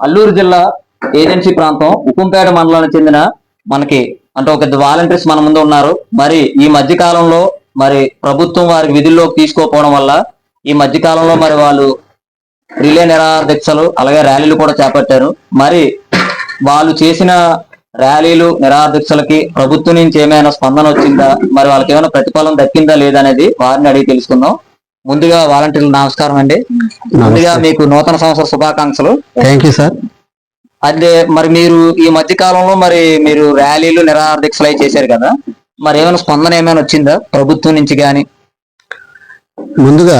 అల్లూరు జిల్లా ఏజెన్సీ ప్రాంతం ఉక్కుంపేట మండలానికి చెందిన మనకి అంటే ఒక వాలంటీర్స్ మన ముందు ఉన్నారు. మరి ఈ మధ్య కాలంలో మరి ప్రభుత్వం వారికి విధుల్లోకి తీసుకోకపోవడం వల్ల ఈ మధ్య కాలంలో మరి వాళ్ళు రిలే నిరాదీక్షలు అలాగే ర్యాలీలు కూడా చేపట్టారు. మరి వాళ్ళు చేసిన ర్యాలీలు నిరాదీక్షలకి ప్రభుత్వం నుంచి ఏమైనా స్పందన వచ్చిందా, మరి వాళ్ళకి ఏమైనా ప్రతిఫలం దక్కిందా లేదా అనేది వారిని అడిగి తెలుసుకుందాం. ముందుగా వాలంటీర్లు నమస్కారం అండి. ముందుగా మీకు నూతన సంవత్సర శుభాకాంక్షలు. Thank you sir. అదే మరి మీరు ఈ మధ్య కాలంలో మరి మీరు ర్యాలీలు నిరాదీక్షలు అయి చేశారు కదా, మరి ఏమైనా స్పందన ఏమైనా వచ్చిందా ప్రభుత్వం నుంచి కానీ? ముందుగా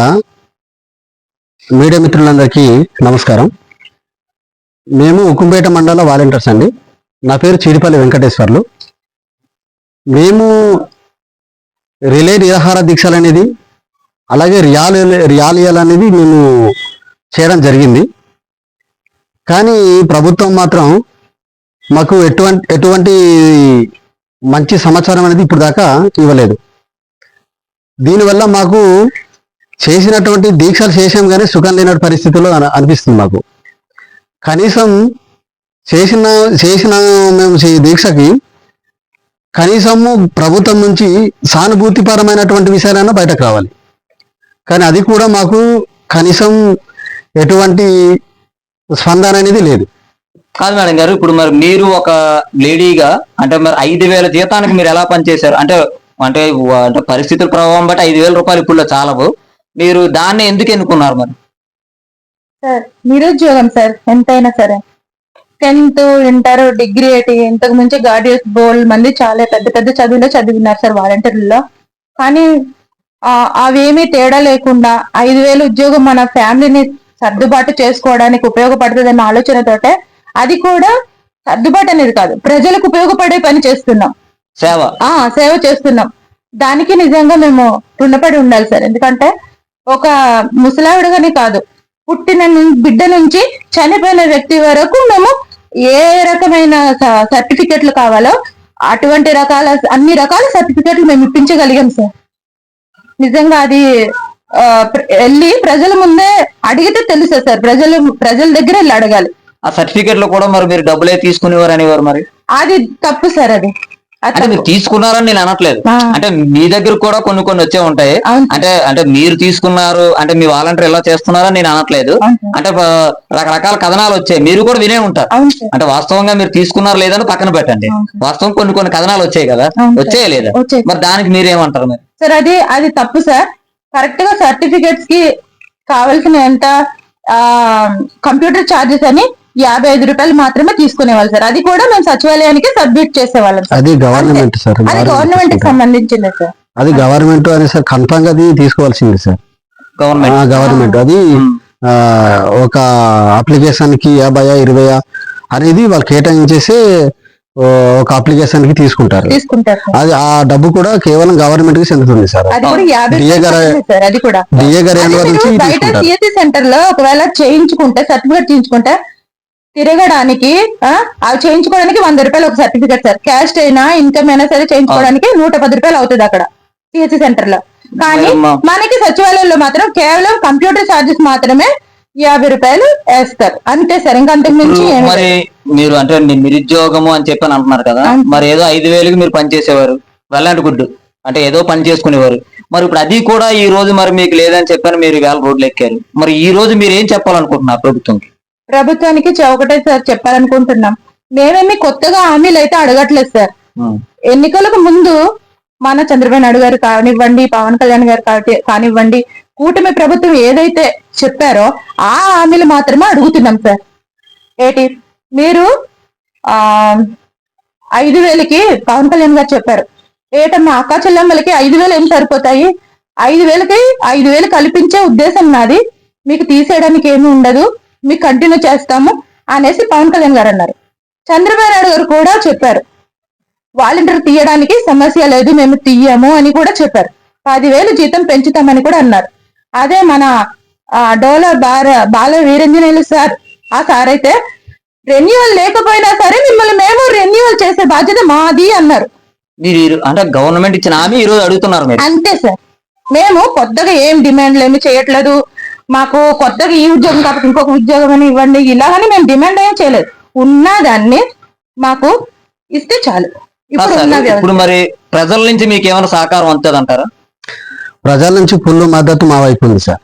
మీడియా మిత్రులందరికీ నమస్కారం. మేము ఉక్కుంపేట మండల వాలంటీర్స్ అండి. నా పేరు చీడిపల్లి వెంకటేశ్వర్లు. మేము రిలే నిరాహార దీక్షలు అనేది అలాగే ర్యాలీలు అనేది మేము చేయడం జరిగింది. కానీ ప్రభుత్వం మాత్రం మాకు ఎటువంటి మంచి సమాచారం అనేది ఇప్పుడు దాకా ఇవ్వలేదు. దీనివల్ల మాకు చేసినటువంటి దీక్షలు చేసాం కానీ సుఖం లేనటువంటి పరిస్థితుల్లో అనిపిస్తుంది మాకు. కనీసం చేసిన మేము దీక్షకి కనీసము ప్రభుత్వం నుంచి సానుభూతిపరమైనటువంటి విషయాలైనా బయటకు రావాలి. కానీ అది కూడా మాకు కనీసం ఎటువంటి స్పందన అనేది లేదు. కాదు మేడం గారు, ఇప్పుడు మరి మీరు ఒక లేడీగా అంటే మరి 5,000 జీతానికి మీరు ఎలా పనిచేశారు? అంటే అంటే పరిస్థితుల ప్రభావం బట్టి 5,000 రూపాయలు ఇప్పుడు చాలవు. మీరు దాన్ని ఎందుకు ఎన్నుకున్నారు మరి? సార్ నిరుద్యోగం సార్, ఎంతైనా సరే 10th ఇంటర్ డిగ్రీ ఇంతకు మించి గార్డియన్స్ బోల్డ్ మంది చాలా పెద్ద పెద్ద చదువులో చదివినారు సార్ వాలంటీర్లలో. కానీ అవేమీ తేడా లేకుండా 5,000 ఉద్యోగం మన ఫ్యామిలీని సర్దుబాటు చేసుకోవడానికి ఉపయోగపడుతుందన్న ఆలోచనతోటే, అది కూడా సర్దుబాటు అనేది కాదు, ప్రజలకు ఉపయోగపడే పని చేస్తున్నాం, సేవ చేస్తున్నాం. దానికి నిజంగా మేము రుణపడి ఉండాలి సార్. ఎందుకంటే ఒక ముసలావిడగానే కాదు, పుట్టిన బిడ్డ నుంచి చనిపోయిన వ్యక్తి వరకు మేము ఏ రకమైన సర్టిఫికెట్లు కావాలో అటువంటి అన్ని రకాల సర్టిఫికెట్లు మేము ఇప్పించగలిగాం సార్. నిజంగా అది వెళ్ళి ప్రజల ముందే అడిగితే తెలుసా సార్, ప్రజల దగ్గర వెళ్ళి అడగాలి. ఆ సర్టిఫికెట్ లో కూడా మరి మీరు డబ్బులే తీసుకునేవారు అనేవారు, మరి అది తప్పు సార్. అది అంటే మీరు తీసుకున్నారని నేను అనట్లేదు, అంటే మీ దగ్గర కూడా కొన్ని వచ్చే ఉంటాయి. అంటే మీరు తీసుకున్నారు అంటే మీ వాలంటీర్ ఎలా చేస్తున్నారని నేను అనట్లేదు. అంటే రకరకాల కథనాలు వచ్చాయి, మీరు కూడా వినే ఉంటారు. అంటే వాస్తవంగా మీరు తీసుకున్నారు లేదని పక్కన పెట్టండి, వాస్తవం కొన్ని కథనాలు వచ్చాయి కదా, వచ్చాయా లేదా? మరి దానికి మీరేమంటారు మరి? సార్ అది తప్పు సార్. కరెక్ట్ గా సర్టిఫికెట్స్ కి కావాల్సిన ఎంత కంప్యూటర్ ఛార్జెస్ అని 55 రూపాయలు మాత్రమే తీసుకునేవాళ్ళు సార్. అది కూడా మేము సచివాలయానికి సబ్మిట్ చేసేవాళ్ళం. అది గవర్నమెంట్ సార్, అది గవర్నమెంట్ కి సంబంధించింది సార్. అది గవర్నమెంట్ అని సార్ కన్ఫర్మ్ గా అది తీసుకోవాల్సింది సార్. గవర్నమెంట్ అది ఒక అప్లికేషన్ కి 50-20 అనేది వాళ్ళు కేటాయించేసి ఒక అప్లికేషన్ కి తీసుకుంటారు. అది ఆ డబ్బు కూడా కేవలం గవర్నమెంట్ కి చెందుతుంది సార్. సిఎస్సి సెంటర్ లో ఒకవేళ చేయించుకుంటే సర్టిఫికేట్ చేయించుకుంటే తిరగడానికి అవి చేయించుకోవడానికి 100 రూపాయలు ఒక సర్టిఫికేట్ సార్. క్యాస్ట్ అయినా ఇన్కమ్ అయినా సరే చేయించుకోవడానికి 110 రూపాయలు అవుతుంది అక్కడ సిఎస్సి సెంటర్ లో. కానీ మనకి సచివాలయంలో మాత్రం కేవలం కంప్యూటర్ ఛార్జెస్ మాత్రమే 50 రూపాయలు వేస్తారు, అంతే సార్. ఇంకా అంతకు మించి మరి మీరు అంటే నిరుద్యోగము అని చెప్పని అంటున్నారు కదా, మరి ఏదో 5,000కి మీరు పనిచేసేవారు, వెళ్ళండి గుడ్డు అంటే ఏదో పని చేసుకునేవారు. మరి ఇప్పుడు అది కూడా ఈ రోజు మరి మీకు లేదని చెప్పని మీరు వేళ రోడ్లు ఎక్కారు. మరి ఈ రోజు మీరు ఏం చెప్పాలనుకుంటున్నారు ప్రభుత్వానికి? ఒకటే సార్ చెప్పాలనుకుంటున్నాం, మేమేమి కొత్తగా హామీలు అయితే అడగట్లేదు సార్. ఎన్నికలకు ముందు మన చంద్రబాబు నాయుడు గారు కానివ్వండి, పవన్ కళ్యాణ్ గారు కానివ్వండి, కూటమి ప్రభుత్వం ఏదైతే చెప్పారో ఆ హామీలు మాత్రమే అడుగుతున్నాం సార్. మీరు 5,000కి పవన్ కళ్యాణ్ గారు చెప్పారు, ఏటమ్మా అక్క చెల్లెమ్మలకి 5,000 ఏం సరిపోతాయి, 5,000కి 5,000 కల్పించే ఉద్దేశం నాది, మీకు తీసేయడానికి ఏమి ఉండదు, మీకు కంటిన్యూ చేస్తాము అనేసి పవన్ కళ్యాణ్ గారు అన్నారు. చంద్రబాబు నాయుడు గారు కూడా చెప్పారు, వాలంటీర్ తీయడానికి సమస్య లేదు, మేము తీయము అని కూడా చెప్పారు. 10,000 జీతం పెంచుతామని కూడా అన్నారు. అదే మన డోలా బాల వీరంజనేయులు సార్, ఆ సార్ అయితే రెన్యువల్ లేకపోయినా సరే మిమ్మల్ని మేము రెన్యువల్ చేసే బాధ్యత మాది అన్నారు. అంటే గవర్నమెంట్ ఇచ్చిన హామీ ఈ రోజు అడుగుతున్నారు. అంతే సార్, మేము కొత్తగా ఏం డిమాండ్లు ఏమి చేయట్లేదు. మాకు కొత్తగా ఈ ఉద్యోగం కాకపోతే ఇంకొక ఉద్యోగం అని ఇవ్వండి ఇలాగని మేము డిమాండ్ ఏం చేయలేదు. ఉన్నదాన్ని మాకు ఇస్తే చాలు. ఇప్పుడు ఉన్న ఇప్పుడు మరి ప్రజల నుంచి మీకు ఏమైనా సహకారం అందుతుంది అంటారా? ప్రజల నుంచి ఫుల్ మద్దతు మా వైపు ఉంది సార్.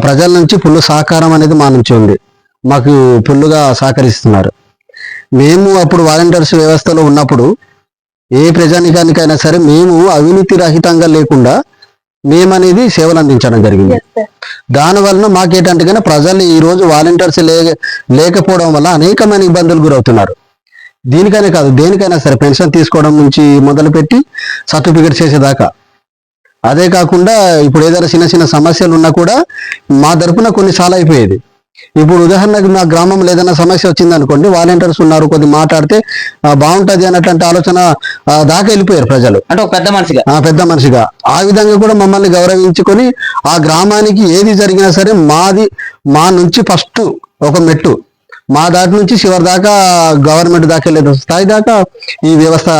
ప్రజల నుంచి ఫుల్ సహకారం అనేది మా నుంచి ఉంది. మాకు ఫుల్గా సహకరిస్తున్నారు. మేము అప్పుడు వాలంటీర్స్ వ్యవస్థలో ఉన్నప్పుడు ఏ ప్రజానికానికైనా సరే మేము అవినీతి రహితంగా లేకుండా మేమనేది సేవలు అందించడం జరిగింది. దానివలన మాకేంటంటే ప్రజలు ఈ రోజు వాలంటీర్స్ లేకపోవడం వల్ల అనేకమైన ఇబ్బందులు గురవుతున్నారు. దీనికైనా కాదు దేనికైనా సరే పెన్షన్ తీసుకోవడం నుంచి మొదలుపెట్టి సర్టిఫికేట్ చేసేదాకా. అదే కాకుండా ఇప్పుడు ఏదైనా చిన్న చిన్న సమస్యలు ఉన్నా కూడా మా తరపున కొన్నిసార్లు అయిపోయేది. ఇప్పుడు ఉదాహరణకు మా గ్రామంలో ఏదైనా సమస్య వచ్చింది అనుకోండి, వాలంటీర్స్ ఉన్నారు కొద్ది మాట్లాడితే బాగుంటది అన్నటువంటి ఆలోచన దాకా వెళ్ళిపోయారు ప్రజలు. అంటే ఒక పెద్ద మనిషిగా ఆ విధంగా కూడా మమ్మల్ని గౌరవించుకొని ఆ గ్రామానికి ఏది జరిగినా సరే మా నుంచి ఫస్ట్ ఒక మెట్టు మా దాటి నుంచి చివరి దాకా గవర్నమెంట్ దాకా వెళ్ళే స్థాయి దాకా ఈ వ్యవస్థ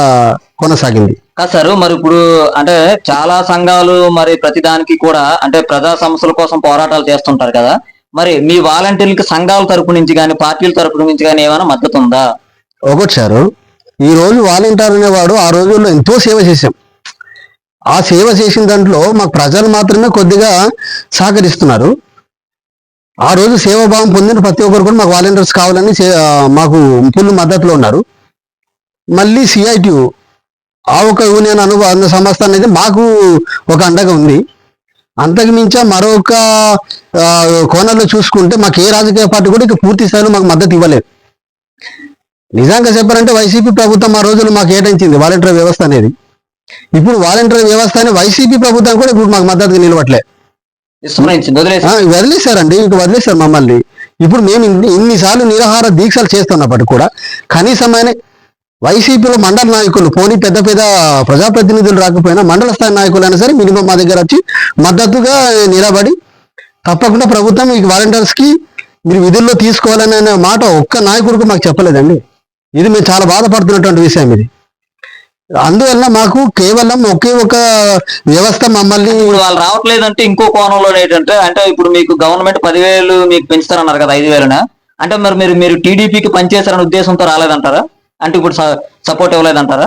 కొనసాగింది. సార్ మరి ఇప్పుడు అంటే చాలా సంఘాలు మరి ప్రతిదానికి కూడా అంటే ప్రజా సమస్యల కోసం పోరాటాలు చేస్తుంటారు కదా, మరి మీ వాలంటీర్లకి సంఘాల తరపు నుంచి కానీ పార్టీల తరపు నుంచి కానీ ఏమైనా మద్దతు ఉందా? ఒకటి సార్, ఈ రోజు వాలంటీర్ అనేవాడు ఆ రోజుల్లో ఎంతో సేవ చేశాం. ఆ సేవ చేసిన దాంట్లో మాకు ప్రజలు మాత్రమే కొద్దిగా సహకరిస్తున్నారు. ఆ రోజు సేవాభావం పొందిన ప్రతి ఒక్కరు కూడా మాకు వాలంటీర్స్ కావాలని మాకు ఫుల్ మద్దతులో ఉన్నారు. మళ్ళీ CITU ఆ ఒక యూనియన్ అనుబంధ సంస్థ అనేది మాకు ఒక అండగా ఉంది. అంతకు మించా మరొక కోణంలో చూసుకుంటే మాకు ఏ రాజకీయ పార్టీ కూడా ఇక పూర్తి స్థాయిలో మాకు మద్దతు ఇవ్వలేదు. నిజంగా చెప్పారంటే వైసీపీ ప్రభుత్వం ఆ రోజులు మాకు కేటాయించింది వాలంటీర్ వ్యవస్థ అనేది. ఇప్పుడు వాలంటీర్ వ్యవస్థ అని వైసీపీ ప్రభుత్వం కూడా ఇప్పుడు మాకు మద్దతుగా నిలవట్లే, వదిలేశారండి. ఇక వదిలేశారు మమ్మల్ని. ఇప్పుడు మేము ఇన్నిసార్లు నిరాహార దీక్షలు చేస్తున్నప్పటికీ కూడా కనీసమైన వైసీపీలో మండల నాయకులు పోనీ పెద్ద పెద్ద ప్రజాప్రతినిధులు రాకపోయినా మండల స్థాయి నాయకులు అయినా సరే మినిమం మా దగ్గర వచ్చి మద్దతుగా నిలబడి తప్పకుండా ప్రభుత్వం ఈ వాలంటీర్స్ కి మీరు విధుల్లో తీసుకోవాలనే మాట ఒక్క నాయకుడికి మాకు చెప్పలేదండి. ఇది మేము చాలా బాధపడుతున్నటువంటి విషయం ఇది. అందువల్ల మాకు కేవలం ఒకే ఒక వ్యవస్థ మమ్మల్ని వాళ్ళు రావట్లేదంటే ఇంకో కోణంలో ఏంటంటే అంటే ఇప్పుడు మీకు గవర్నమెంట్ 10,000 మీకు పెంచుతారన్నారు కదా, 5,000 అంటే మరి మీరు టీడీపీకి పనిచేస్తారనే ఉద్దేశంతో రాలేదంటారా? అంటే ఇప్పుడు సపోర్ట్ ఇవ్వలేదంటారా?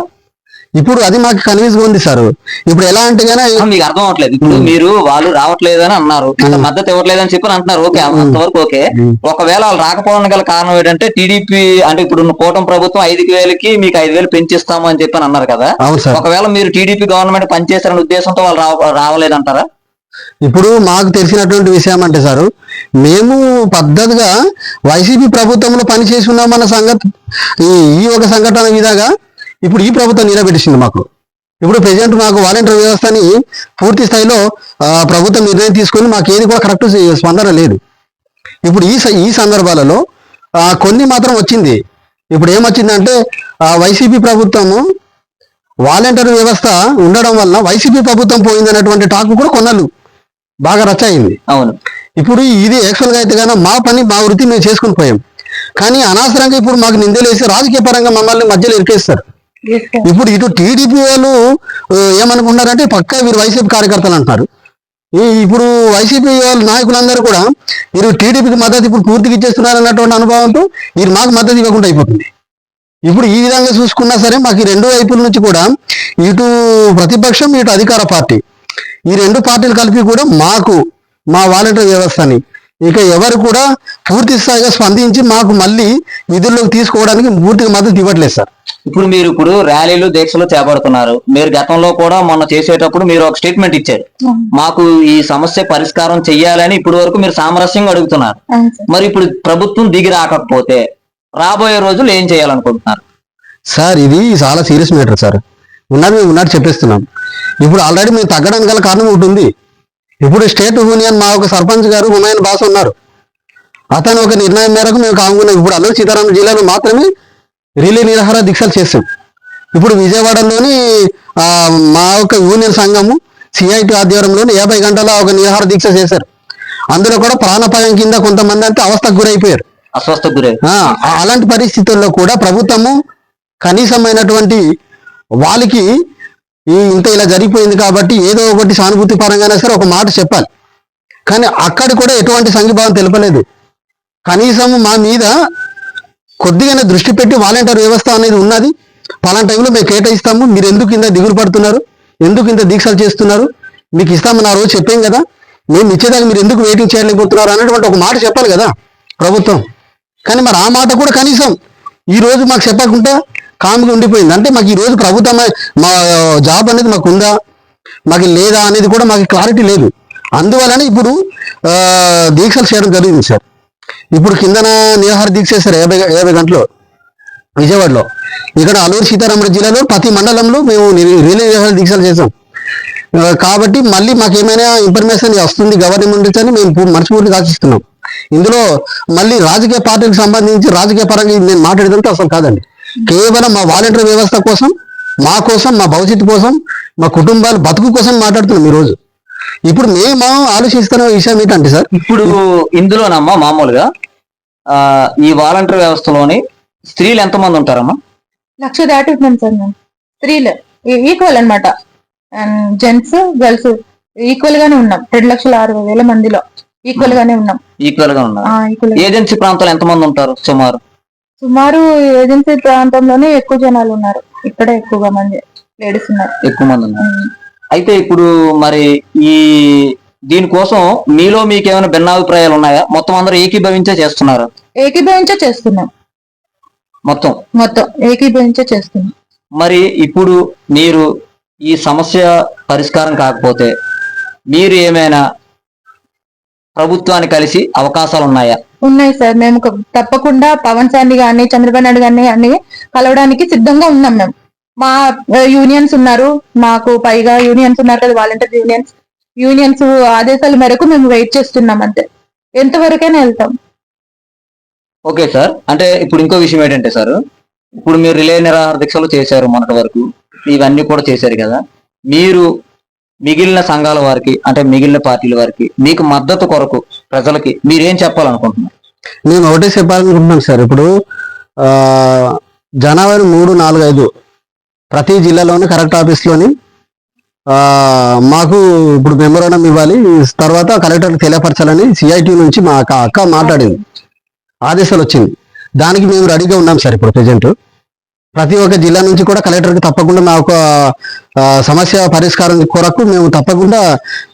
ఇప్పుడు అది మాకు కన్ఫ్యూజ్ గా ఉంది సార్. ఇప్పుడు ఎలా అంటే మీకు అర్థం అవ్వట్లేదు. ఇప్పుడు మీరు వాళ్ళు రావట్లేదని అన్నారు, మద్దతు ఇవ్వట్లేదని చెప్పి అంటున్నారు. ఓకే, అంతవరకు ఓకే. ఒకవేళ వాళ్ళు రాకపోవడానికి గల కారణం ఏంటంటే టీడీపీ అంటే ఇప్పుడు కూటమి ప్రభుత్వం 5,000కి మీకు 5,000 పెంచిస్తాము అని చెప్పి అన్నారు కదా. ఒకవేళ మీరు టీడీపీ గవర్నమెంట్ పనిచేస్తారనే ఉద్దేశంతో వాళ్ళు రావలేదంటారా? ఇప్పుడు మాకు తెలిసినటువంటి విషయం అంటే సార్, మేము పద్ధతిగా వైసీపీ ప్రభుత్వంలో పనిచేసి ఉన్నామన్న సంగతి ఈ ఒక సంఘటన విధంగా ఇప్పుడు ఈ ప్రభుత్వం నిలబెట్టింది మాకు. ఇప్పుడు ప్రెసిడెంట్ మాకు వాలంటీర్ వ్యవస్థని పూర్తి స్థాయిలో ప్రభుత్వం నిర్ణయం తీసుకొని మాకు ఏది కూడా కరెక్ట్ స్పందన లేదు. ఇప్పుడు ఈ సందర్భాలలో కొన్ని మాత్రం వచ్చింది. ఇప్పుడు ఏమొచ్చిందంటే వైసీపీ ప్రభుత్వము వాలంటీర్ వ్యవస్థ ఉండడం వల్ల వైసీపీ ప్రభుత్వం పోయిందనేటువంటి టాక్ కూడా కొన్నాళ్ళు బాగా రచ్చ అయింది. అవును. ఇప్పుడు ఇది యాక్చువల్గా అయితే కానీ మా పని మా వృత్తి మేము చేసుకుని పోయాం. కానీ అనవసరంగా ఇప్పుడు మాకు నిందలేసి రాజకీయ పరంగా మమ్మల్ని మధ్యలో ఇరికేస్తారు. ఇప్పుడు ఇటు టీడీపీ వాళ్ళు ఏమనుకుంటారంటే పక్కా వీరు వైసీపీ కార్యకర్తలు అంటారు. ఇప్పుడు వైసీపీ వాళ్ళ నాయకులందరూ కూడా వీరు టీడీపీకి మద్దతు ఇప్పుడు పూర్తిగా ఇచ్చేస్తున్నారు అన్నటువంటి అనుభవంతో వీరు మాకు మద్దతు ఇవ్వకుండా అయిపోతుంది. ఇప్పుడు ఈ విధంగా చూసుకున్నా సరే మాకు ఈ రెండు వైపుల నుంచి కూడా ఇటు ప్రతిపక్షం ఇటు అధికార పార్టీ ఈ రెండు పార్టీలు కలిపి కూడా మాకు మా వాలంటీర్ వ్యవస్థని ఇక ఎవరు కూడా పూర్తి స్థాయిగా స్పందించి మాకు మళ్ళీ విధుల్లోకి తీసుకోవడానికి పూర్తిగా మద్దతు ఇవ్వట్లేదు సార్. ఇప్పుడు ర్యాలీలు దీక్షలు చేపడుతున్నారు. మీరు గతంలో కూడా మొన్న చేసేటప్పుడు మీరు ఒక స్టేట్మెంట్ ఇచ్చారు, మాకు ఈ సమస్య పరిష్కారం చెయ్యాలని ఇప్పుడు వరకు మీరు సామరస్యంగా అడుగుతున్నారు. మరి ఇప్పుడు ప్రభుత్వం దిగి రాకపోతే రాబోయే రోజులు ఏం చేయాలనుకుంటున్నారు? సార్ ఇది చాలా సీరియస్ మ్యాటర్ సార్. ఉన్నట్టు చెప్పేస్తున్నాం. ఇప్పుడు ఆల్రెడీ మేము తగ్గడానికి గల కారణం ఒకటి ఉంది. ఇప్పుడు స్టేట్ యూనియన్ మా ఒక సర్పంచ్ గారు హుమాయూన్ బాస్ ఉన్నారు. అతను ఒక నిర్ణయం మేరకు మేము కానుకున్నాం. ఇప్పుడు అల్లూరి సీతారామరాజు జిల్లాలో మాత్రమే రిలే నిరాహార దీక్షలు చేస్తాం. ఇప్పుడు విజయవాడలోని మా యొక్క యూనియన్ సంఘము CITU ఆధ్వర్యంలోని 50 గంటల ఒక నిరాహార దీక్ష చేశారు. అందులో కూడా ప్రాణాపాయం కింద కొంతమంది అంటే అవస్థకు గురైపోయారు. అలాంటి పరిస్థితుల్లో కూడా ప్రభుత్వము కనీసమైనటువంటి వాళ్ళకి ఇంత ఇలా జరిగిపోయింది కాబట్టి ఏదో ఒకటి సానుభూతి పరంగానే సరే ఒక మాట చెప్పాలి. కానీ అక్కడ కూడా ఎటువంటి సంఘీభావం తెలపలేదు. కనీసం మా మీద కొద్దిగానే దృష్టి పెట్టి వాలంటీర్ వ్యవస్థ అనేది ఉన్నది, పలానా టైంలో మేము కేటాయిస్తాము, మీరు ఎందుకు ఇంత దిగులు పడుతున్నారు, ఎందుకు ఇంత దీక్షలు చేస్తున్నారు, మీకు ఇస్తామని ఆ రోజు చెప్పాం కదా, మేము ఇచ్చేదాకా మీరు ఎందుకు వెయిటింగ్ చేయలేకపోతున్నారు అనేటువంటి ఒక మాట చెప్పాలి కదా ప్రభుత్వం. కానీ మరి ఆ మాట కూడా కనీసం ఈ రోజు మాకు చెప్పకుండా కామ్గా ఉండిపోయింది. అంటే మాకు ఈ రోజు ప్రభుత్వం మా జాబ్ అనేది మాకు ఉందా మాకు లేదా అనేది కూడా మాకు క్లారిటీ లేదు. అందువలన ఇప్పుడు దీక్షలు చేయడం జరిగింది సార్. ఇప్పుడు కిందన నిరాహార దీక్ష చేశారు 50 గంటలు విజయవాడలో. ఇక్కడ అల్లూరు సీతారామరాజు జిల్లాలో ప్రతి మండలంలో మేము రిలే నిరాహార దీక్షలు చేసాం. కాబట్టి మళ్ళీ మాకు ఏమైనా ఇన్ఫర్మేషన్ వస్తుంది గవర్నమెంట్ అని మేము మనస్ఫూర్తిగా ఆశిస్తున్నాం. ఇందులో మళ్ళీ రాజకీయ పార్టీలకు సంబంధించి రాజకీయ పరంగా నేను మాట్లాడేదంటే అసలు కాదండి. కేవలం మా వాలంటీర్ వ్యవస్థ కోసం, మా కోసం, మా భవిష్యత్తు కోసం, మా కుటుంబాల బతుకు కోసం మాట్లాడుతున్నాం ఈరోజు. ఇప్పుడు మేము ఆలోచిస్తున్న విషయం ఏంటంటే సార్, ఇప్పుడు ఇందులోనమ్మా మామూలుగా ఈ వాలంటీర్ వ్యవస్థలోని స్త్రీలు ఎంతమంది ఉంటారమ్మా? 1,00,000 దాటి ఉన్నాం సార్ మేము. స్త్రీలు ఈక్వల్ అన్నమాట, జెంట్స్ గర్ల్స్ ఈక్వల్ గానే ఉన్నాం. 2,60,000 మందిలో ఈక్వల్ గానే ఉన్నాం. ఈక్వల్ గా ఉన్నారు. ఏజెన్సీ ప్రాంతాలు ఎంతమంది ఉంటారు సుమారు? సుమారు ఏజెన్సీ ప్రాంతంలోనే ఎక్కువ జనాలు ఉన్నారు. ఇక్కడ ఎక్కువగా మంది లేడీస్ ఉన్నారు. ఎక్కువ మంది ఉన్నారు. అయితే ఇప్పుడు మరి ఈ దీనికోసం మీలో మీకు ఏమైనా భిన్నాభిప్రాయాలు ఉన్నాయా? మొత్తం అందరూ ఏకీభవించే చేస్తున్నారు? ఏకీభవించే చేస్తున్నాం. మొత్తం ఏకీభవించే చేస్తున్నాం. మరి ఇప్పుడు మీరు ఈ సమస్య పరిష్కారం కాకపోతే మీరు ఏమైనా ప్రభుత్వాన్ని కలిసి అవకాశాలు ఉన్నాయా? ఉన్నాయి సార్. మేము తప్పకుండా పవన్ సార్ని గాని చంద్రబాబు నాయుడు గారిని అన్ని కలవడానికి సిద్ధంగా ఉన్నాం. మేము మా యూనియన్స్ ఉన్నారు, మాకు పైగా యూనియన్స్ ఉన్నారు కదా, వాలంటీర్ యూనియన్స్ ఆదేశాల మేరకు మేము వెయిట్ చేస్తున్నాం. అంతే, ఎంతవరకైనా వెళ్తాం. Okay sir. అంటే ఇప్పుడు ఇంకో విషయం ఏంటంటే సార్, ఇప్పుడు మీరు రిలే నిరాహార దీక్షలు చేశారు, మొన్నటి వరకు ఇవన్నీ కూడా చేశారు కదా, మీరు మిగిలిన సంఘాల వారికి అంటే మిగిలిన పార్టీల వారికి మీకు మద్దతు కొరకు ప్రజలకి మీరేం చెప్పాలనుకుంటున్నారు? నేను ఒకటే చెప్పాలనుకుంటున్నాను సార్. ఇప్పుడు జనవరి 3, 4, 5 ప్రతి జిల్లాలోని కలెక్టర్ ఆఫీస్లోని మాకు ఇప్పుడు మెమోరాండం ఇవ్వాలి, తర్వాత కలెక్టర్కి తెలియపరచాలని సిఐటి నుంచి మా అక్క మాట్లాడింది, ఆదేశాలు వచ్చింది. దానికి మేము రెడీగా ఉన్నాం సార్. ఇప్పుడు ప్రజెంట్ ప్రతి ఒక్క జిల్లా నుంచి కూడా కలెక్టర్కి తప్పకుండా మా ఒక సమస్య పరిష్కారం కొరకు మేము తప్పకుండా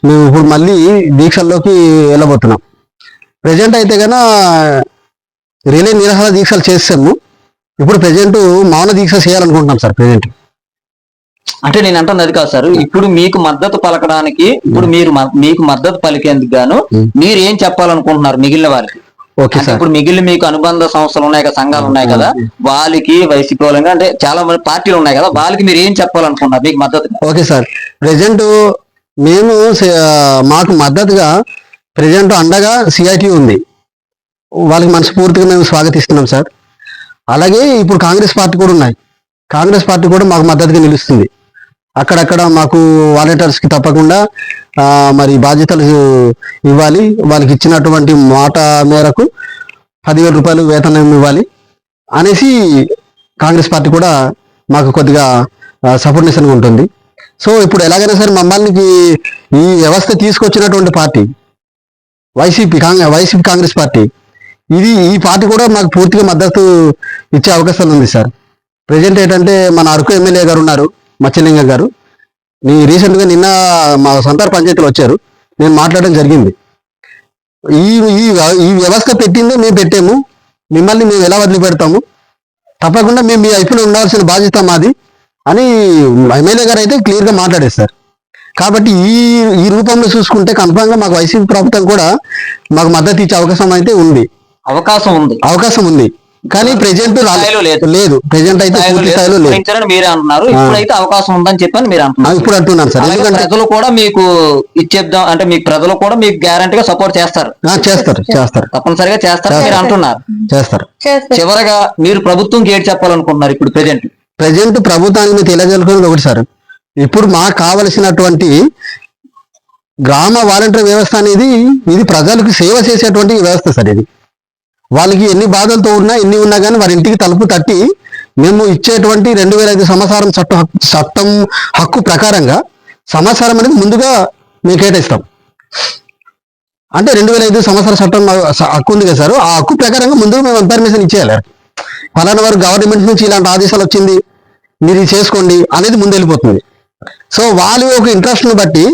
మేము ఇప్పుడు మళ్ళీ దీక్షల్లోకి వెళ్ళబోతున్నాం. ప్రజెంట్ అయితే కన్నా రిలే నిరాహార దీక్షలు చేస్తాము. ఇప్పుడు ప్రజెంట్ మౌన దీక్ష చేయాలనుకుంటున్నాం సార్. ప్రజెంట్ అంటే నేను అంటున్నది అది కాదు సార్, ఇప్పుడు మీకు మద్దతు పలకడానికి, ఇప్పుడు మీకు మద్దతు పలికేందుకు గాను మీరు ఏం చెప్పాలనుకుంటున్నారు మిగిలిన వారికి? Okay sir. ఇప్పుడు మిగిలిన మీకు అనుబంధ సంస్థలు ఉన్నాయి కదా, సంఘాలు ఉన్నాయి కదా, వాళ్ళకి వైసీపీ వాళ్ళకి అంటే చాలా మంది పార్టీలు ఉన్నాయి కదా, వాళ్ళకి మీరు ఏం చెప్పాలనుకుంటున్నారు మీకు మద్దతు? Okay sir. ప్రజెంట్ మేము మాకు మద్దతుగా ప్రజెంట్ అండగా సిఐటి ఉంది, వాళ్ళకి మనస్ఫూర్తిగా మేము స్వాగతిస్తున్నాం సార్. అలాగే ఇప్పుడు కాంగ్రెస్ పార్టీ కూడా ఉన్నాయి, కాంగ్రెస్ పార్టీ కూడా మాకు మద్దతుగా నిలుస్తుంది. అక్కడక్కడ మాకు వాలంటీర్స్కి తప్పకుండా మరి బాధ్యతలు ఇవ్వాలి, వాళ్ళకి ఇచ్చినటువంటి మాట మేరకు 10,000 రూపాయలు వేతనం ఇవ్వాలి అనేసి కాంగ్రెస్ పార్టీ కూడా మాకు కొద్దిగా సపోర్ట్నెస్గా ఉంటుంది. సో ఇప్పుడు ఎలాగైనా సరే మమ్మల్ని ఈ వ్యవస్థ తీసుకొచ్చినటువంటి పార్టీ వైసీపీ కాంగ్రెస్ పార్టీ, ఈ పార్టీ కూడా మాకు పూర్తిగా మద్దతు ఇచ్చే అవకాశాలు ఉంది సార్. ప్రజెంట్ ఏంటంటే మన అరకు ఎమ్మెల్యే గారు ఉన్నారు, మత్స్యలింగం గారు. రీసెంట్గా నిన్న మా సొంత పంచాయతీలు వచ్చారు, నేను మాట్లాడడం జరిగింది. ఈ వ్యవస్థ పెట్టిందే మేము పెట్టాము, మిమ్మల్ని మేము ఎలా వదిలిపెడతాము, తప్పకుండా మేము మీ ఐపీలో ఉండాల్సిన బాధ్యత మాది అని ఎమ్మెల్యే గారు అయితే క్లియర్గా మాట్లాడారు సార్. కాబట్టి ఈ రూపంలో చూసుకుంటే కన్ఫామ్గా మాకు వైసీపీ ప్రభుత్వం కూడా మాకు మద్దతు ఇచ్చే అవకాశం ఉంది. కానీ ప్రెజెంట్ లేదు, ప్రెజెంట్ అయితే పూర్తి స్థాయిలో లేదు మీరే అంటున్నారు. ఇప్పుడైతే అవకాశం ఉందని చెప్పని మీరు అంటున్నారు. ఇప్పుడు అంటున్నాను సార్. ఎందుకంటే ప్రజలు కూడా మీకు ఇచ్చేద్దాం అంటే మీకు ప్రజలు కూడా మీకు గ్యారంటీగా సపోర్ట్ చేస్తారు. తప్పనిసరిగా చేస్తారు మీరు అంటున్నారు. చేస్తారు. చివరగా మీరు ప్రభుత్వంకి ఏడు చెప్పాలనుకుంటున్నారు? ఇప్పుడు ప్రెజెంట్ ప్రభుత్వానికి మీరు తెలియజేయాలనుకున్నది ఒకటి సార్, ఇప్పుడు మాకు కావలసినటువంటి గ్రామ వాలంటీర్ వ్యవస్థ అనేది ఇది ప్రజలకు సేవ చేసేటువంటి వ్యవస్థ సార్. ఇది వాళ్ళకి ఎన్ని బాధలతో ఎన్ని ఉన్నా కానీ వారి ఇంటికి తలుపు తట్టి మేము ఇచ్చేటువంటి 2005 సంవత్సరం చట్టం హక్కు ప్రకారంగా సంవత్సరం అనేది ముందుగా మేము కేటాయిస్తాం. అంటే 2005 సంవత్సరాల చట్టం హక్కు ఉంది కదా సార్, ఆ హక్కు ప్రకారంగా ముందు మేము ఇన్ఫర్మేషన్ ఇచ్చేయాలి. ఫలానా వారు గవర్నమెంట్ నుంచి ఇలాంటి ఆదేశాలు వచ్చింది, మీరు ఇది చేసుకోండి అనేది ముందు వెళ్ళిపోతుంది. సో వాళ్ళ ఒక ఇంట్రెస్ట్ని బట్టి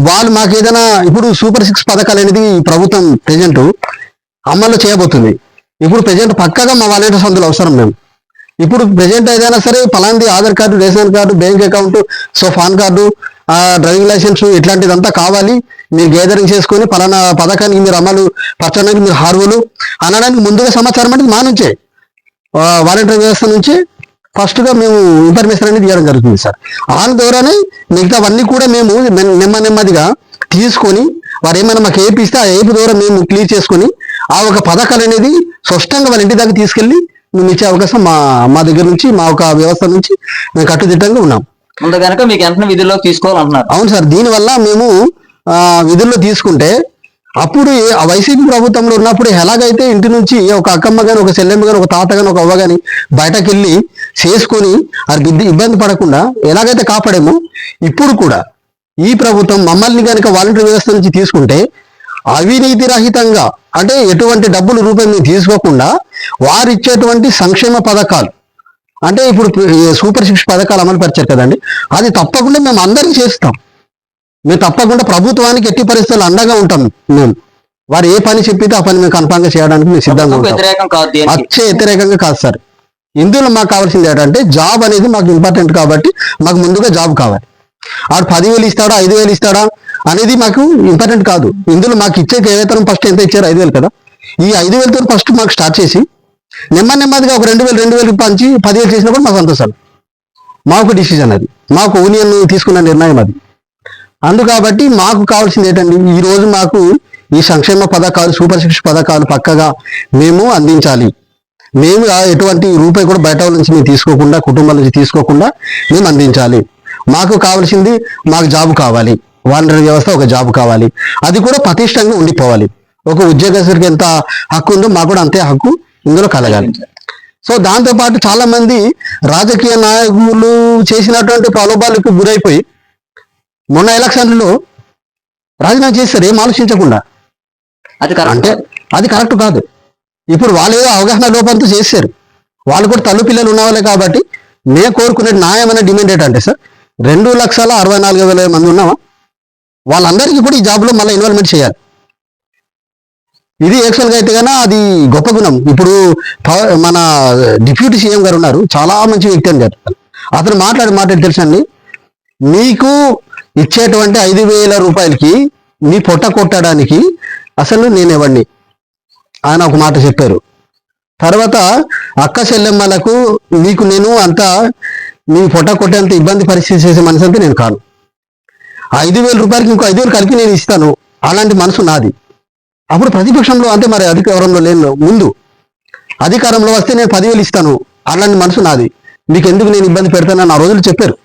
వాళ్ళు మాకు ఏదైనా ఇప్పుడు సూపర్ 6 పథకాలు అనేది ప్రభుత్వం ప్రజెంట్ అమల్లో చేయబోతుంది. ఇప్పుడు ప్రజెంట్ పక్కగా మా వాలంటీర్స్ అందులో అవసరం మేము. ఇప్పుడు ప్రజెంట్ ఏదైనా సరే ఫలాంటి Aadhaar card, ration card, bank account, so pan card, driving licence ఇట్లాంటిదంతా కావాలి, మీరు గేదరింగ్ చేసుకొని ఫలానా పథకానికి మీరు అమలు పరచడానికి మీరు హార్వులు అనడానికి ముందుగా సమాచారం అంటే మా నుంచే వాలంటీర్ వ్యవస్థ నుంచి ఫస్ట్ గా మేము ఇన్ఫర్మేషన్ అనేది ఇవ్వడం జరుగుతుంది సార్. వాళ్ళ ద్వారానే మిగతావన్నీ కూడా మేము నెమ్మదిగా తీసుకొని వారు ఏమైనా మాకు ఏపీ ఇస్తే ఆ ఏపీ ద్వారా మేము క్లియర్ చేసుకొని ఆ ఒక పథకాలు అనేది స్పష్టంగా వాళ్ళ ఇంటి దాకా తీసుకెళ్లి మేము ఇచ్చే అవకాశం మా దగ్గర నుంచి మా ఒక వ్యవస్థ నుంచి మేము కట్టుదిట్టంగా ఉన్నాం. ముందు కనుక మీకు వెంటనే విధుల్లోకి తీసుకోవాలంటున్నారు. అవును సార్, దీనివల్ల మేము విధుల్లో తీసుకుంటే అప్పుడు ఆ వైసీపీ ప్రభుత్వంలో ఉన్నప్పుడు ఎలాగైతే ఇంటి నుంచి ఒక అక్కమ్మ గాని, ఒక చెల్లెమ్మ గాని, ఒక తాత గాని, ఒక అవ్వ గాని బయటకు వెళ్ళి చేసుకొని అది ఇబ్బంది పడకుండా ఎలాగైతే కాపాడేమో ఇప్పుడు కూడా ఈ ప్రభుత్వం మమ్మల్ని కనుక వాలంటీర్ వ్యవస్థ నుంచి తీసుకుంటే అవినీతి రహితంగా, అంటే ఎటువంటి డబ్బులు రూపాయి మేము తీసుకోకుండా వారు ఇచ్చేటువంటి సంక్షేమ పథకాలు, అంటే ఇప్పుడు సూపర్ 6 పథకాలు అమలు పరిచారు కదండి, అది తప్పకుండా మేము అందరికీ చేస్తాం. మేము తప్పకుండా ప్రభుత్వానికి ఎట్టి పరిస్థితులు అండగా ఉంటాం. మేము వారు ఏ పని చెప్పితే ఆ పని మేము కన్ఫామ్ గా చేయడానికి మేము సిద్ధంగా ఉంటాం. అచ్చే వ్యతిరేకంగా కాదు సార్. ఇందులో మాకు కావాల్సింది ఏంటంటే జాబ్ అనేది మాకు ఇంపార్టెంట్ కాబట్టి మాకు ముందుగా జాబ్ కావాలి. ఆడు 10,000 ఇస్తాడా 5,000 ఇస్తాడా అనేది మాకు ఇంపార్టెంట్ కాదు. ఇందులో మాకు ఇచ్చే వేతనం ఫస్ట్ ఎంత ఇచ్చారు? 5,000 కదా. ఈ 5,000తో ఫస్ట్ మాకు స్టార్ట్ చేసి నెమ్మదిగా ఒక 2,000 పంచి 10,000 చేసినప్పుడు మాకు సంతోషాలు. మాకు డిసిజన్ అది, మాకు యూనియన్ తీసుకున్న నిర్ణయం అది. కాబట్టి మాకు కావాల్సింది ఏంటండి, ఈ రోజు మాకు ఈ సంక్షేమ పథకాలు, సూపర్ 6 పథకాలు పక్కగా మేము అందించాలి. మేము ఎటువంటి రూపాయి కూడా బయట నుంచి మేము తీసుకోకుండా, కుటుంబాల నుంచి తీసుకోకుండా మేము అందించాలి. మాకు కావాల్సింది మాకు జాబ్ కావాలి, వాలంటీర్ వ్యవస్థ ఒక జాబ్ కావాలి, అది కూడా ప్రతిష్టంగా ఉండిపోవాలి. ఒక ఉద్యోగస్తుడికి ఎంత హక్కు ఉందో మాకు కూడా అంతే హక్కు ఇందులో కలగాలి. సో దాంతోపాటు చాలా మంది రాజకీయ నాయకులు చేసినటువంటి ప్రలోభాలకు గురైపోయి మొన్న ఎలక్షన్లలో రాజీనామా చేస్తారు ఏం ఆలోచించకుండా. అంటే అది కరెక్ట్ కాదు. ఇప్పుడు వాళ్ళు ఏదో అవగాహన లోపంతో చేశారు. వాళ్ళు కూడా తల్లి పిల్లలు ఉన్నవాళ్ళే కాబట్టి మేము కోరుకునే న్యాయమైన డిమాండ్ ఏంటంటే సార్, 2,64,000 మంది ఉన్నామా, వాళ్ళందరికీ కూడా ఈ జాబ్లో మళ్ళీ ఇన్వాల్వ్మెంట్ చేయాలి. ఇది యాక్చువల్గా అయితే కన్నా అది గొప్ప గుణం. ఇప్పుడు మన డిప్యూటీ సీఎం గారు ఉన్నారు, చాలా మంచి వ్యక్తి అని చెప్తారు. అతను మాట్లాడి తెలుసండి, మీకు ఇచ్చేటువంటి 5,000 రూపాయలకి మీ పొట్ట కొట్టడానికి అసలు నేనేవ్వండి ఆయన ఒక మాట చెప్పారు. తర్వాత అక్క చెల్లెమ్మలకు మీకు నేను అంతా మీ పొట్ట కొట్టేంత ఇబ్బంది పరిస్థితి చేసే మనసు అంతా నేను కాను. 5,000 రూపాయలకి ఇంకో 5,000 కలిపి నేను ఇస్తాను, అలాంటి మనసు నాది. అప్పుడు ప్రతిపక్షంలో అంటే మరి అధికారంలో లేను, ముందు అధికారంలో వస్తే నేను 10,000 ఇస్తాను, అలాంటి మనసు నాది, మీకు ఎందుకు నేను ఇబ్బంది పెడతానని ఆ రోజులు చెప్పారు,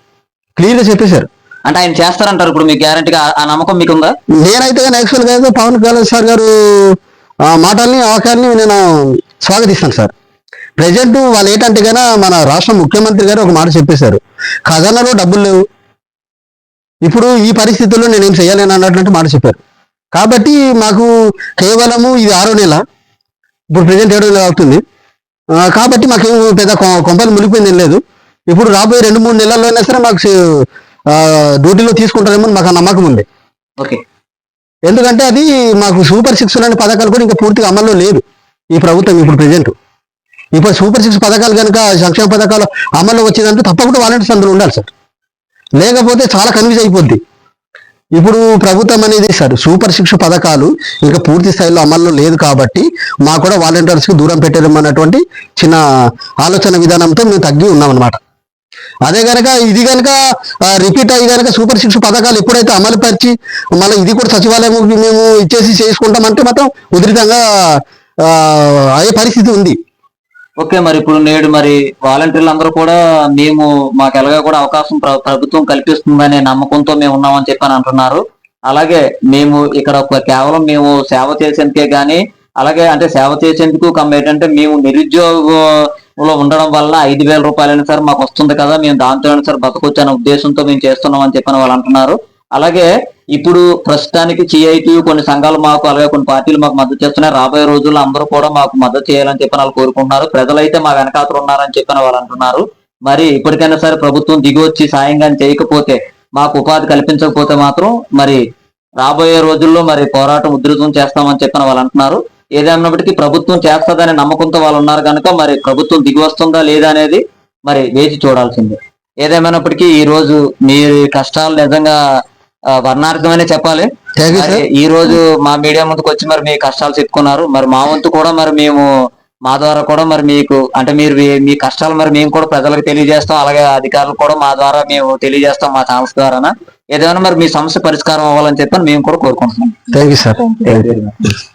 క్లియర్గా చెప్పేశారు. అంటే ఆయన చేస్తారంటారు. ఇప్పుడు మీకు గ్యారంటీగా ఆ నమ్మకం మీకుందా? నేనైతే యాక్చువల్గా అయితే పవన్ కళ్యాణ్ సార్ గారు మాటల్ని అవకాశాన్ని నేను స్వాగతిస్తాను సార్. ప్రజెంట్ వాళ్ళు ఏంటంటే కన్నా మన రాష్ట్ర ముఖ్యమంత్రి గారు ఒక మాట చెప్పేశారు, ఖజానాలో డబ్బులు లేవు, ఇప్పుడు ఈ పరిస్థితుల్లో నేనేం చేయాలని అన్నటువంటి మాట చెప్పారు. కాబట్టి మాకు కేవలము ఇది 6వ నెల, ఇప్పుడు ప్రజెంట్ 7వ నెల అవుతుంది. కాబట్టి మాకేం పెద్ద కొంపలు మునిగిపోయింది ఏం లేదు. ఇప్పుడు రాబోయే 2-3 నెలల్లో అయినా సరే మాకు డ్యూటీలో తీసుకుంటారేమో మాకు ఆ నమ్మకం ఉంది. ఓకే, ఎందుకంటే అది మాకు సూపర్ 6 లాంటి పథకాలు కూడా ఇంకా పూర్తిగా అమల్లో లేదు ఈ ప్రభుత్వం. ఇప్పుడు సూపర్ 6 పథకాలు కనుక సంక్షేమ పథకాలు అమల్లో వచ్చిందంటే తప్పకుండా వాలంటీర్స్ అందులో ఉండాలి సార్, లేకపోతే చాలా కన్ఫ్యూజ్ అయిపోద్ది. ఇప్పుడు ప్రభుత్వం అనేది సార్ సూపర్ 6 పథకాలు ఇంకా పూర్తి స్థాయిలో అమల్లో లేదు కాబట్టి మాకు కూడా వాలంటీర్స్కి దూరం పెట్టేదన్నటువంటి చిన్న ఆలోచన విధానంతో మేము తగ్గి ఉన్నాం అనమాట. అదే కనుక ఇది కనుక రిపీట్ అయ్యి కనుక సూపర్ 6 పథకాలు ఎప్పుడైతే అమలు పరిచి మళ్ళీ ఇది కూడా సచివాలయం మేము ఇచ్చేసి చేసుకుంటామంటే మాత్రం ఉధృతంగా అయ్యే పరిస్థితి ఉంది. ఓకే, మరి ఇప్పుడు నేడు మరి వాలంటీర్లు అందరూ కూడా మేము మాకు ఎలాగా కూడా అవకాశం ప్రభుత్వం కల్పిస్తుందనే నమ్మకంతో మేము ఉన్నామని చెప్పని అంటున్నారు. అలాగే మేము ఇక్కడ కేవలం మేము సేవ చేసేందుకే గానీ, అలాగే అంటే సేవ చేసేందుకు ఏంటంటే మేము నిరుద్యోగంలో ఉండడం వల్ల 5,000 రూపాయలైనా సరే మాకు వస్తుంది కదా, మేము దాంతో సార్ బతకొచ్చు అనే ఉద్దేశంతో మేము చేస్తున్నాం అని చెప్పని వాళ్ళు అంటున్నారు. అలాగే ఇప్పుడు ప్రస్తుతానికి సిఐటి కొన్ని సంఘాలు మాకు అలాగే కొన్ని పార్టీలు మాకు మద్దతు చేస్తున్నాయి. రాబోయే రోజుల్లో అందరూ కూడా మాకు మద్దతు చేయాలని చెప్పి వాళ్ళు కోరుకుంటున్నారు. ప్రజలైతే మా వెనకాతలు ఉన్నారని చెప్పిన వాళ్ళు అంటున్నారు. మరి ఇప్పటికైనా సరే ప్రభుత్వం దిగి వచ్చి సాయంగా చేయకపోతే, మాకు ఉపాధి కల్పించకపోతే మాత్రం మరి రాబోయే రోజుల్లో మరి పోరాటం ఉధృతం చేస్తామని చెప్పిన వాళ్ళు అంటున్నారు. ఏదైనప్పటికీ ప్రభుత్వం చేస్తుందనే నమ్మకంతో వాళ్ళు ఉన్నారు కనుక మరి ప్రభుత్వం దిగి వస్తుందా లేదా అనేది మరి వేచి చూడాల్సిందే. ఏదేమైనప్పటికీ ఈ రోజు మీరు కష్టాలు నిజంగా వర్ణార్థమనే చెప్పాలి. మరి ఈ రోజు మా మీడియా ముందుకు వచ్చి మరి మీ కష్టాలు చెప్పుకున్నారు. మరి మా వంతు కూడా మరి మేము మా ద్వారా కూడా మరి మీకు అంటే మీరు మీ కష్టాలు మరి మేము కూడా ప్రజలకు తెలియజేస్తాం. అలాగే అధికారులు కూడా మా ద్వారా మేము తెలియజేస్తాం మా ఛానల్స్ ద్వారా. ఏదైనా మరి మీ సమస్య పరిష్కారం అవ్వాలని చెప్పని మేము కూడా కోరుకుంటున్నాం. Thank you sir.